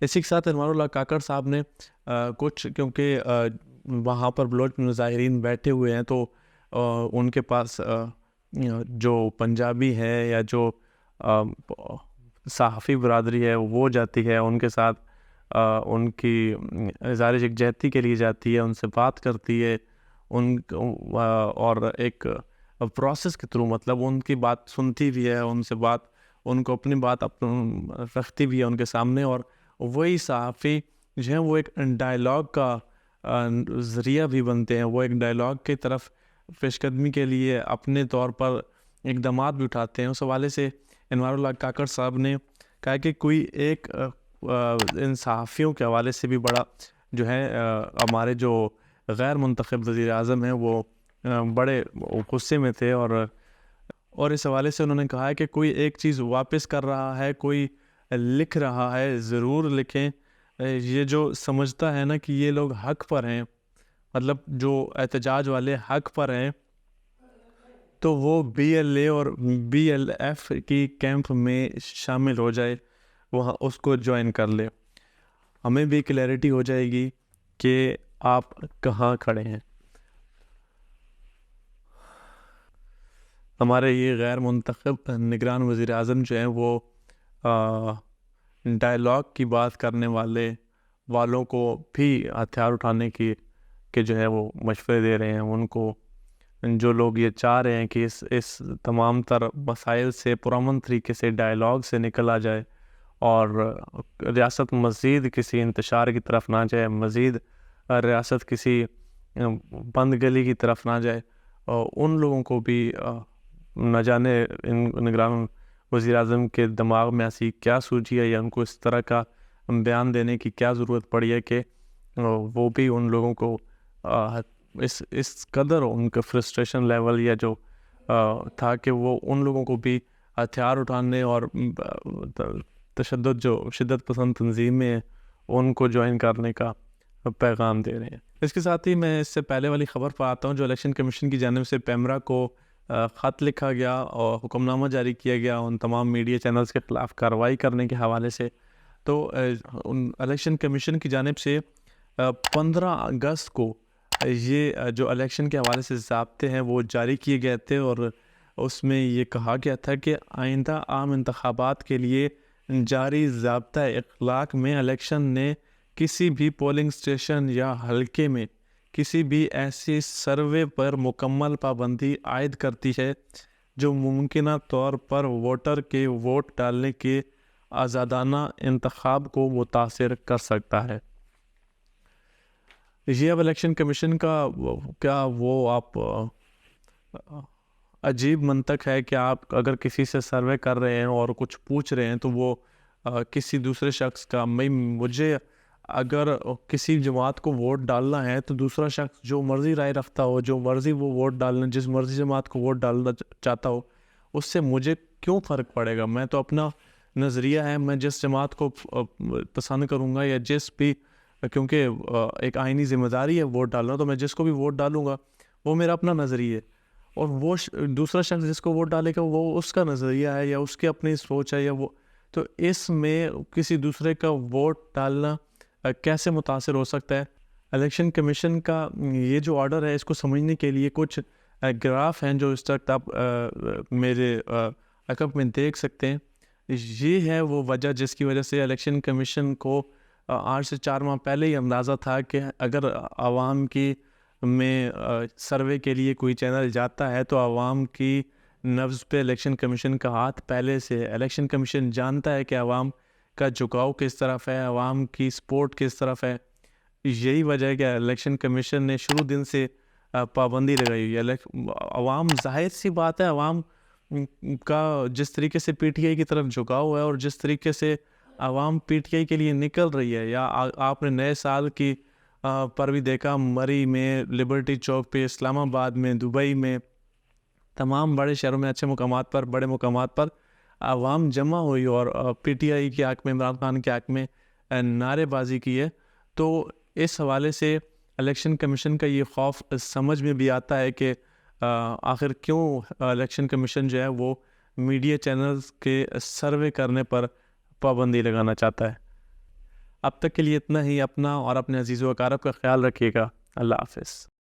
اسی کے ساتھ انوار اللہ کاکڑ صاحب نے کچھ، کیونکہ وہاں پر بلوچ مظاہرین بیٹھے ہوئے ہیں، تو ان کے پاس جو پنجابی ہے یا جو صحافی برادری ہے وہ جاتی ہے ان کے ساتھ، ان کی اظہار یکجہتی کے لیے جاتی ہے، ان سے بات کرتی ہے، اور ایک پروسیس کے تھرو، مطلب ان کی بات سنتی بھی ہے، ان سے ان کو اپنی بات رکھتی بھی ہے ان کے سامنے، اور وہی صحافی جو ہیں وہ ایک ڈائلاگ کا ذریعہ بھی بنتے ہیں، وہ ایک ڈائلاگ کی طرف پیش قدمی کے لیے اپنے طور پر اقدامات بھی اٹھاتے ہیں۔ اس حوالے سے انوار اللہ کاکڑ صاحب نے کہا کہ کوئی ایک ان صحافیوں کے حوالے سے بھی بڑا جو ہے ہمارے جو غیر منتخب وزیر اعظم ہیں وہ بڑے غصے میں تھے، اور اس حوالے سے انہوں نے کہا ہے کہ کوئی ایک چیز واپس کر رہا ہے، کوئی لکھ رہا ہے، ضرور لکھیں، یہ جو سمجھتا ہے نا کہ یہ لوگ حق پر ہیں، مطلب جو احتجاج والے حق پر ہیں، تو وہ BLA اور BLF کی کیمپ میں شامل ہو جائے، وہاں اس کو جوائن کر لے، ہمیں بھی کلیئرٹی ہو جائے گی کہ آپ کہاں کھڑے ہیں۔ ہمارے یہ غیر منتخب نگران وزیر اعظم جو ہیں وہ ڈائلاگ کی بات کرنے والوں کو بھی ہتھیار اٹھانے کے جو ہے وہ مشورے دے رہے ہیں، ان کو، جو لوگ یہ چاہ رہے ہیں کہ اس تمام تر مسائل سے پرامن طریقے سے ڈائلاگ سے نکل آ جائے اور ریاست مزید کسی انتشار کی طرف نہ جائے، مزید ریاست کسی بند گلی کی طرف نہ جائے، ان لوگوں کو بھی نہ جانے ان نگران وزیر اعظم کے دماغ میں ایسی کیا سوچی ہے یا ان کو اس طرح کا بیان دینے کی کیا ضرورت پڑی ہے کہ وہ بھی ان لوگوں کو اس قدر ان کا فرسٹریشن لیول یا جو تھا کہ وہ ان لوگوں کو بھی ہتھیار اٹھانے اور جو شدت پسند تنظیمیں ہیں ان کو جوائن کرنے کا پیغام دے رہے ہیں۔ اس کے ساتھ ہی میں اس سے پہلے والی خبر پر آتا ہوں، جو الیکشن کمیشن کی جانب سے پیمرا کو خط لکھا گیا اور حکم نامہ جاری کیا گیا ان تمام میڈیا چینلز کے خلاف کارروائی کرنے کے حوالے سے، تو الیکشن کمیشن کی جانب سے 15 اگست کو یہ جو الیکشن کے حوالے سے ضابطے ہیں وہ جاری کیے گئے تھے، اور اس میں یہ کہا گیا تھا کہ آئندہ عام انتخابات کے لیے جاری ضابطہ اخلاق میں الیکشن نے کسی بھی پولنگ اسٹیشن یا حلقے میں کسی بھی ایسی سروے پر مکمل پابندی عائد کرتی ہے جو ممکنہ طور پر ووٹر کے ووٹ ڈالنے کے آزادانہ انتخاب کو متاثر کر سکتا ہے۔ یہ اب الیکشن کمیشن کا کیا وہ آپ عجیب منطق ہے کہ آپ اگر کسی سے سروے کر رہے ہیں اور کچھ پوچھ رہے ہیں تو وہ کسی دوسرے شخص کا، مجھے اگر کسی جماعت کو ووٹ ڈالنا ہے تو دوسرا شخص جو مرضی رائے رکھتا ہو، جو مرضی وہ ووٹ ڈالنا، جس مرضی جماعت کو ووٹ ڈالنا چاہتا ہو، اس سے مجھے کیوں فرق پڑے گا؟ میں تو اپنا نظریہ ہے، میں جس جماعت کو پسند کروں گا یا جس بھی، کیونکہ ایک آئینی ذمہ داری ہے ووٹ ڈالنا، تو میں جس کو بھی ووٹ ڈالوں گا وہ میرا اپنا نظریہ ہے، اور وہ دوسرا شخص جس کو ووٹ ڈالے گا وہ اس کا نظریہ ہے یا اس کی اپنی سوچ ہے، یا وہ، تو اس میں کسی دوسرے کا ووٹ ڈالنا کیسے متاثر ہو سکتا ہے؟ الیکشن کمیشن کا یہ جو آرڈر ہے اس کو سمجھنے کے لیے کچھ گراف ہیں جو اس وقت آپ میرے عقب میں دیکھ سکتے ہیں۔ یہ ہے وہ وجہ جس کی وجہ سے الیکشن کمیشن کو 8 سے 4 ماہ پہلے ہی اندازہ تھا کہ اگر عوام کی میں سروے کے لیے کوئی چینل جاتا ہے تو عوام کی نبض پہ الیکشن کمیشن کا ہاتھ پہلے سے ہے۔ الیکشن کمیشن جانتا ہے کہ عوام کا جھکاؤ کس طرف ہے، عوام کی سپورٹ کس طرف ہے۔ یہی وجہ ہے کہ الیکشن کمیشن نے شروع دن سے پابندی لگائی ہوئی ہے۔ عوام، ظاہر سی بات ہے، عوام کا جس طریقے سے PTI کی طرف جھکاؤ ہے اور جس طریقے سے عوام PTI کے لیے نکل رہی ہے، یا آپ نے نئے سال کی پر بھی دیکھا، مری میں، لبرٹی چوک پہ، اسلام آباد میں، دبئی میں، تمام بڑے شہروں میں اچھے مقامات پر، بڑے مقامات پر عوام جمع ہوئی اور PTI کے حق میں، عمران خان کے حق میں نعرے بازی کی ہے۔ تو اس حوالے سے الیکشن کمیشن کا یہ خوف سمجھ میں بھی آتا ہے کہ آخر کیوں الیکشن کمیشن جو ہے وہ میڈیا چینلز کے سروے کرنے پر پابندی لگانا چاہتا ہے۔ اب تک کے لیے اتنا ہی. اپنا اور اپنے عزیز و اقارب کا خیال رکھیے گا. اللہ حافظ.